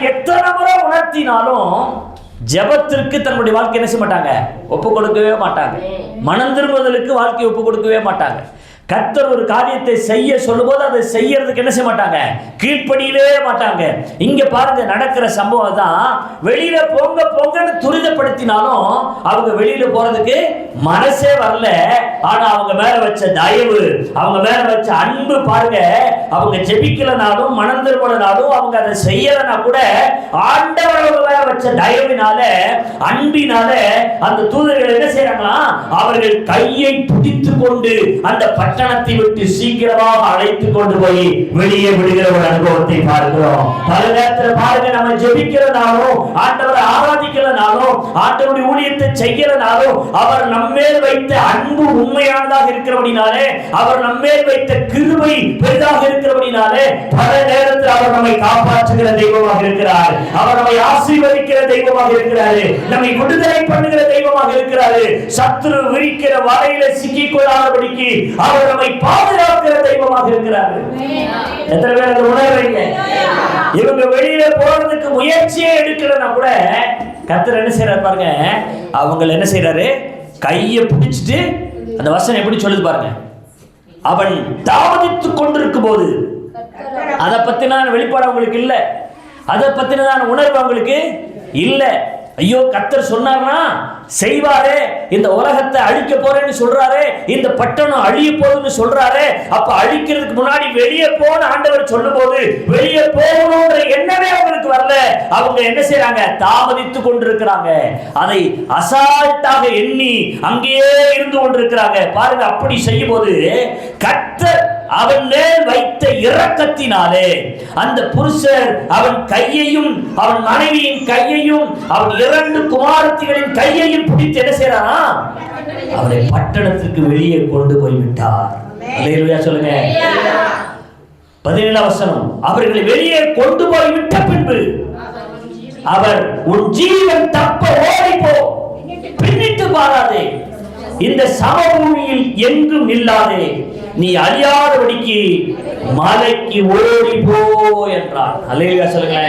எத்தனை முறை உணர்த்தினாலும் ஜெபத்திற்கு தன்னுடைய வாழ்க்கை என்ன செய்ய மாட்டாங்க, ஒப்பு கொடுக்கவே மாட்டாங்க. மனம் திரும்புதலுக்கு வாழ்க்கை ஒப்பு கொடுக்கவே மாட்டாங்க. கர்த்தர் ஒரு காரியத்தை செய்ய சொல்லும்போது அதை செய்யறதுக்கு என்ன செய்ய மாட்டாங்க, கீழ்ப்படியவே மாட்டாங்க. இங்க பாருங்க, நடக்கிற சம்பவம் தான். வெளியில போங்க போங்கன்னு துரிதப்படுத்தினாலும் அவங்க வெளியில போறதுக்கு மனசே வரல. ஆனா அவங்க மேல வச்ச தயவு, அவங்க மேல வச்ச அன்பு பாருங்க. அவங்க ஜெபிக்கலனாலும் மனம் திரும்பலனாலும் அவங்க அதை செய்யலனா கூட ஆண்டவர் அவங்க மேல வச்ச தயவினால அன்பினால அந்த தூதர்கள் என்ன செய்யறாங்களா, அவர்கள் கையை பிடித்து கொண்டு அந்த பட்டணத்தை விட்டு சீக்கிரமாக அழைத்து கொண்டு போய் வெளியே விடுகிற ஒரு அனுபவத்தை பார்க்கிறோம். பல நேரத்தில் பாருங்க, நம்ம ஜெபிக்கிறனாலும் ஆண்டவரை ஆராதிக்கிறனாலும் ஆண்டவருடைய ஊழியத்தை செய்கிறனாலும் அவர் நம்மேல் வைத்த அன்பு உண்மையானதாக இருக்கிறபடினாலே, அவர் நம்மேல் வைத்த கிருபை பெரிதாக இருக்கிறபடினாலே பல நேரத்தில் அவர் நம்மை காப்பாற்றுகிற தெய்வமாக இருக்கிறார். அவர் நம்மை ஆசீர்வதிக்கிற தெய்வமாக இருக்கிறார். நம்மை விடுதலை பண்ணுகிற தெய்வமாக இருக்கிறார். சத்துரு விரிக்கிற வலையில சிக்கிக் கொள்ளாதபடிக்கு அவர் நம்மை பாதுகாக்கிற தெய்வமாக இருக்கிறார். எத்தனை பேர் அதை உணர்றீங்க? இவங்க வெளியில போறதுக்கு முயற்சியே எடுக்கலன்னா கூட கர்த்தர் என்ன செய்யறாரு பாருங்க, அவங்க என்ன செய்யறாரு, கையை பிடிச்சிட்டு அந்த வசனம் எப்படி சொல்லுது பாருங்க. அவன் தாமதித்துக் கொண்டிருக்கும் போது, அதை பத்தின வெளிப்பாடு அவங்களுக்கு இல்ல, அதை பத்தின உணர்வு அவங்களுக்கு இல்ல. ஐயோ, கர்த்தர் சொன்னார்னா செய்வாரே, இந்த உலகத்தை அழிக்க போறேன்னு சொல்றாரு, இந்த பட்டணம் அழிய போகுதுன்னு சொல்றாரு. அப்ப அழிக்கிறதுக்கு முன்னாடி வெளியே போன ஆண்டவர் சொல்லும் போது வெளியே போகணும்ன்ற எண்ணமே அவங்களுக்கு வரல. அவங்க என்ன செய்யறாங்க, தாமதித்து கொண்டிருக்கிறாங்க. அதை அசால்ட்டாக எண்ணி அங்கேயே இருந்து கொண்டிருக்கிறாங்க. பாருங்க, அப்படி செய்யும் போது கர்த்தர் அவன் மேல் வைத்த இரக்கத்தினாலே அந்த புருஷர் அவன் கையையும் அவன் மனைவியின் கையையும் அவன் 2 குமாரத்திகளின் கையையும் பிடித்து என்ன செய்யறானா, அவரை பட்டணத்திற்கு வெளியே கொண்டு போய் விட்டார். அல்லேலூயா சொல்லுங்க. 17 வசனம், அவர்களை வெளியே கொண்டு போய் விட்ட பின்பு அவர், உன் ஜீவன் தப்ப ஓடிப்போ, பின்னிட்டு பாராதே, இந்த சமபூமியில் எங்கும் நில்லாதே, நீ அழியாதபடிக்கு மலைக்கு ஓடி போ என்றார். அல்லேலூயா சொல்லுங்க.